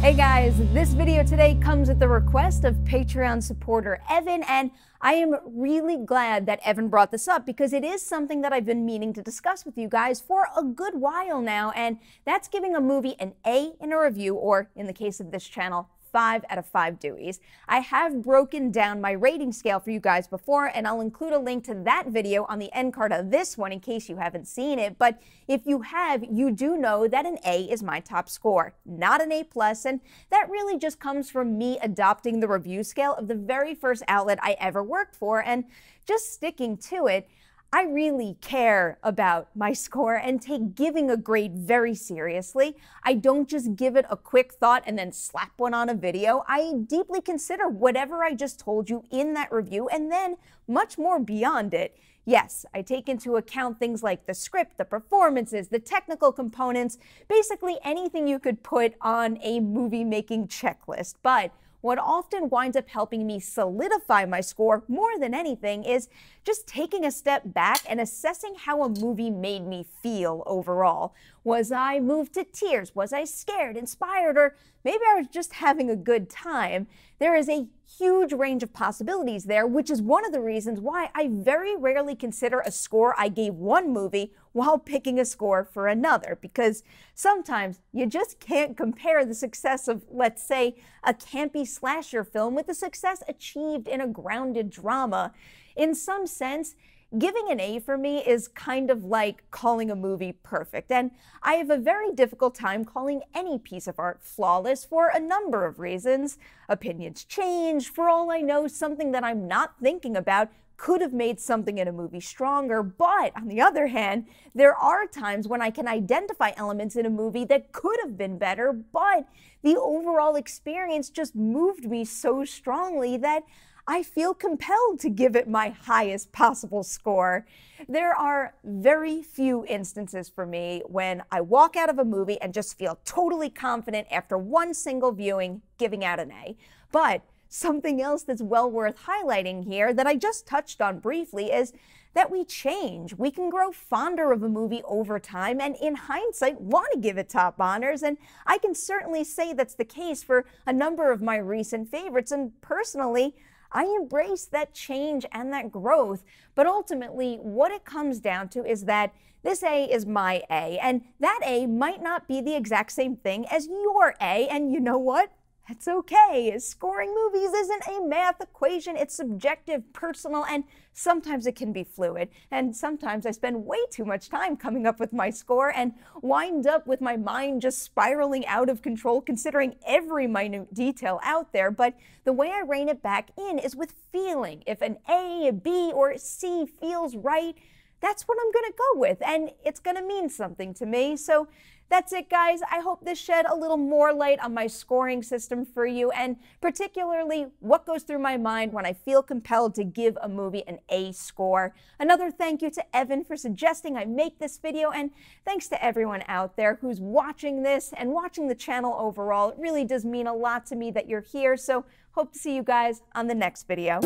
Hey guys, this video today comes at the request of Patreon supporter Evan, and I am really glad that Evan brought this up because it is something that I've been meaning to discuss with you guys for a good while now, and that's giving a movie an A in a review, or in the case of this channel, 5 out of 5 Deweys. I have broken down my rating scale for you guys before, and I'll include a link to that video on the end card of this one in case you haven't seen it. But if you have, you do know that an A is my top score, not an A+, and that really just comes from me adopting the review scale of the very first outlet I ever worked for and just sticking to it. I really care about my score and take giving a grade very seriously. I don't just give it a quick thought and then slap one on a video. I deeply consider whatever I just told you in that review and then much more beyond it. Yes, I take into account things like the script, the performances, the technical components, basically anything you could put on a movie-making checklist. But what often winds up helping me solidify my score more than anything is just taking a step back and assessing how a movie made me feel overall. Was I moved to tears? Was I scared, inspired, or maybe I was just having a good time? There is a huge range of possibilities there, which is one of the reasons why I very rarely consider a score I gave one movie while picking a score for another, because sometimes you just can't compare the success of, let's say, a campy slasher film with the success achieved in a grounded drama. In some sense, giving an A for me is kind of like calling a movie perfect, and I have a very difficult time calling any piece of art flawless for a number of reasons. Opinions change. For all I know, something that I'm not thinking about could have made something in a movie stronger, but on the other hand, there are times when I can identify elements in a movie that could have been better, but the overall experience just moved me so strongly that I feel compelled to give it my highest possible score. There are very few instances for me when I walk out of a movie and just feel totally confident after one single viewing giving out an A. But something else that's well worth highlighting here that I just touched on briefly is that we change. We can grow fonder of a movie over time and in hindsight want to give it top honors, and I can certainly say that's the case for a number of my recent favorites, and personally, I embrace that change and that growth, but ultimately what it comes down to is that this A is my A, and that A might not be the exact same thing as your A, and you know what? That's okay. Scoring movies isn't a math equation. It's subjective, personal, and sometimes it can be fluid. And sometimes I spend way too much time coming up with my score and wind up with my mind just spiraling out of control considering every minute detail out there. But the way I rein it back in is with feeling. If an A, a B, or a C feels right, that's what I'm going to go with, and it's going to mean something to me. So that's it, guys. I hope this shed a little more light on my scoring system for you, and particularly what goes through my mind when I feel compelled to give a movie an A score. Another thank you to Evan for suggesting I make this video, and thanks to everyone out there who's watching this and watching the channel overall. It really does mean a lot to me that you're here, so hope to see you guys on the next video.